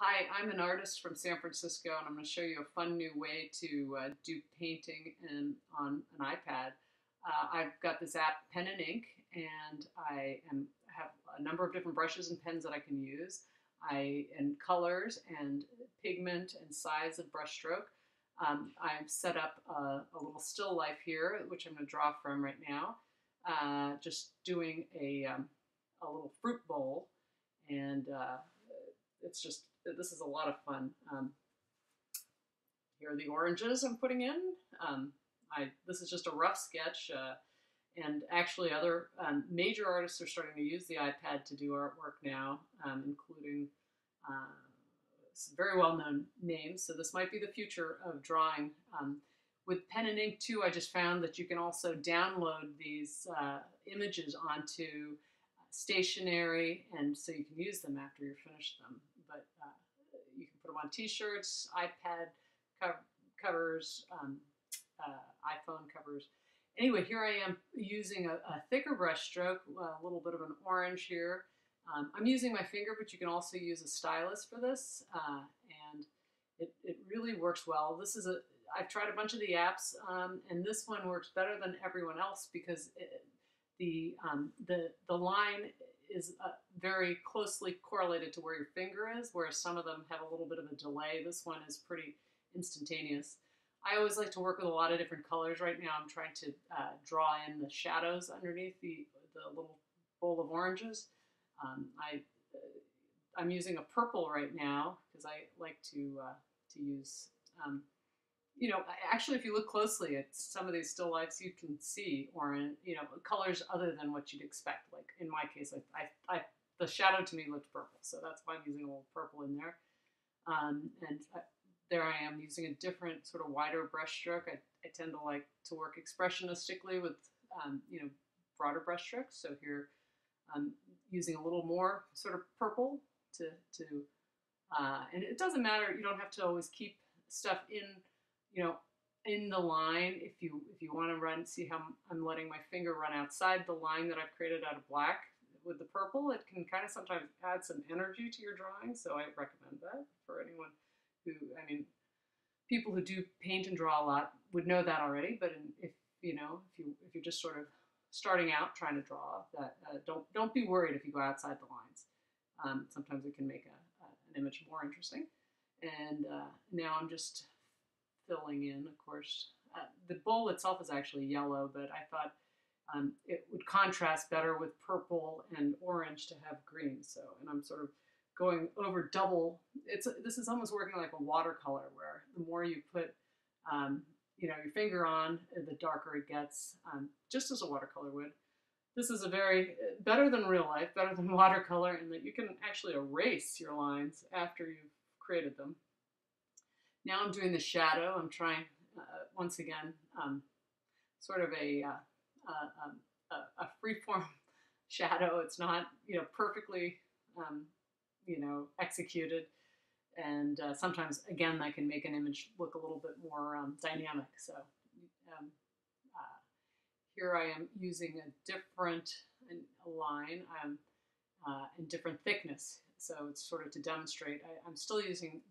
Hi, I'm an artist from San Francisco, and I'm going to show you a fun new way to do painting on an iPad. I've got this app, Pen and Ink, and have a number of different brushes and pens that I can use, and colors and pigment and size of brushstroke. I've set up a little still life here, which I'm going to draw from right now. Just doing a little fruit bowl, and this is a lot of fun. Here are the oranges I'm putting in. This is just a rough sketch, and actually other major artists are starting to use the iPad to do artwork now, including some very well-known names. So this might be the future of drawing. With Pen and Ink too, I just found that you can also download these images onto stationery, and so you can use them after you've finished them. But you can put them on t-shirts, iPad covers, iPhone covers. Anyway, here I am using a thicker brush stroke, a little bit of an orange here. I'm using my finger, but you can also use a stylus for this, and it really works well. I've tried a bunch of the apps, and this one works better than everyone else because the line is very closely correlated to where your finger is, whereas some of them have a little bit of a delay. This one is pretty instantaneous. I always like to work with a lot of different colors. Right now I'm trying to draw in the shadows underneath the little bowl of oranges. I'm using a purple right now because I like to use actually, if you look closely at some of these still lifes, you can see orange, colors other than what you'd expect. Like in my case, the shadow to me looked purple, so that's why I'm using a little purple in there. There I am using a different sort of wider brush stroke. I tend to like to work expressionistically with, broader brush strokes. So here I'm using a little more sort of purple and it doesn't matter. You don't have to always keep stuff in the line. If you want to see how I'm letting my finger run outside the line that I've created out of black with the purple, it can kind of sometimes add some energy to your drawing. So I recommend that for anyone who, people who do paint and draw a lot would know that already. But if you're just sort of starting out trying to draw, that don't be worried if you go outside the lines. Sometimes it can make an image more interesting. And now I'm just filling in, of course. The bowl itself is actually yellow, but I thought it would contrast better with purple and orange to have green. So, and I'm sort of going over double. This is almost working like a watercolor, where the more you put, your finger on, the darker it gets, just as a watercolor would. This is better than real life, better than watercolor, in that you can actually erase your lines after you've created them. Now I'm doing the shadow. I'm trying, once again, sort of a freeform shadow. It's not, perfectly, executed. And sometimes, again, that can make an image look a little bit more dynamic. So here I am using a different line and different thickness. So it's sort of to demonstrate. I'm still using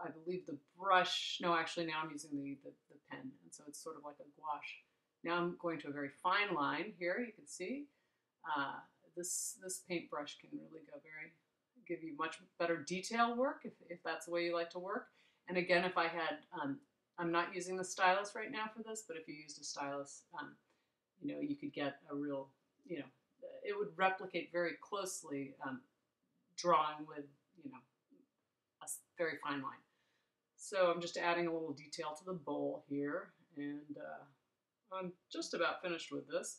I believe the brush, no, actually now I'm using the pen, and so it's sort of like a gouache. Now I'm going to a very fine line here, you can see. This paintbrush can really give you much better detail work if that's the way you like to work. And again, if I had, I'm not using the stylus right now for this, but if you used a stylus, you could get a real, it would replicate very closely drawing with, a very fine line. So I'm just adding a little detail to the bowl here, and I'm just about finished with this.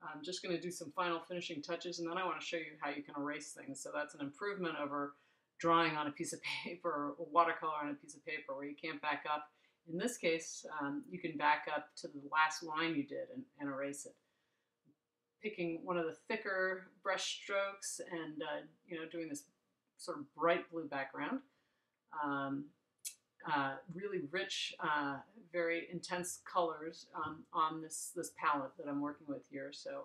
I'm just going to do some final finishing touches, and then I want to show you how you can erase things. So that's an improvement over drawing on a piece of paper or watercolor on a piece of paper where you can't back up. In this case, you can back up to the last line you did and erase it. Picking one of the thicker brush strokes and doing this sort of bright blue background. Really rich, very intense colors on this palette that I'm working with here. So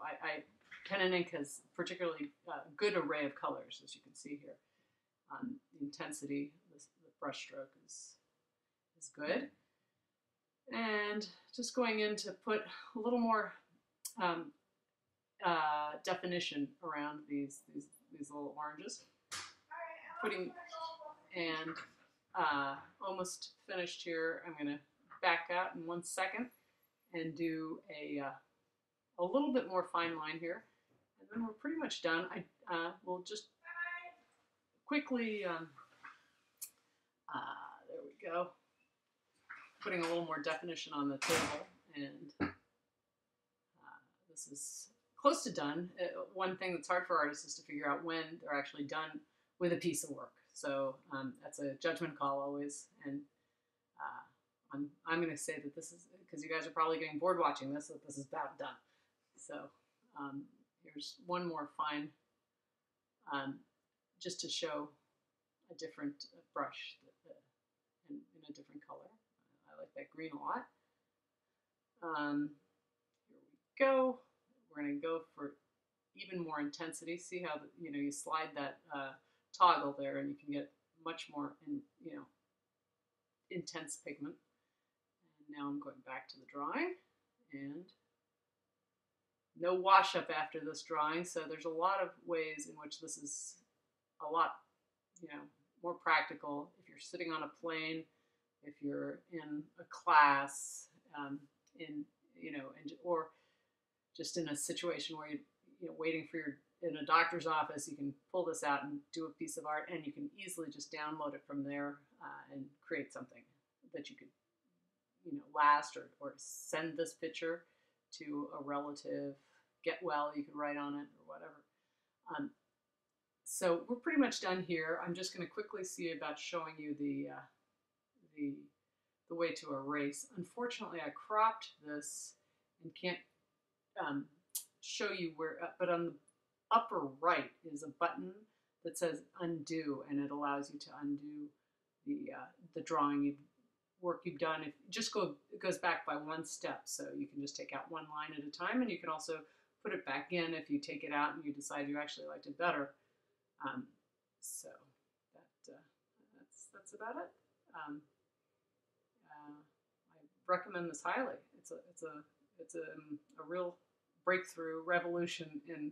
Pen and Ink has particularly good array of colors, as you can see here. the intensity, the brush stroke is good. And just going in to put a little more definition around these little oranges. Putting and almost finished here. I'm going to back out in 1 second and do a little bit more fine line here, and then we're pretty much done. I will just quickly there we go. Putting a little more definition on the table, and this is close to done. One thing that's hard for artists is to figure out when they're actually done with a piece of work. So that's a judgment call always, and I'm going to say that this is, because you guys are probably getting bored watching this, that this is about done. So here's one more fine, just to show a different brush in a different color. I like that green a lot. Here we go. We're going to go for even more intensity. See how you slide that toggle there, and you can get much more intense pigment. And now I'm going back to the drawing, and no wash up after this drawing. So there's a lot of ways in which this is a lot more practical. If you're sitting on a plane, if you're in a class, or just in a situation where you're waiting for in a doctor's office, you can pull this out and do a piece of art, and you can easily just download it from there and create something that you could last, or send this picture to a relative, get well, you could write on it or whatever. So we're pretty much done here. I'm just going to quickly see about showing you the way to erase. Unfortunately, I cropped this and can't show you where, but on the upper right is a button that says undo, and it allows you to undo the drawing work you've done. It goes back by 1 step, so you can just take out 1 line at a time, and you can also put it back in if you take it out and you decide you actually liked it better. So that's about it. I recommend this highly. It's a real breakthrough revolution in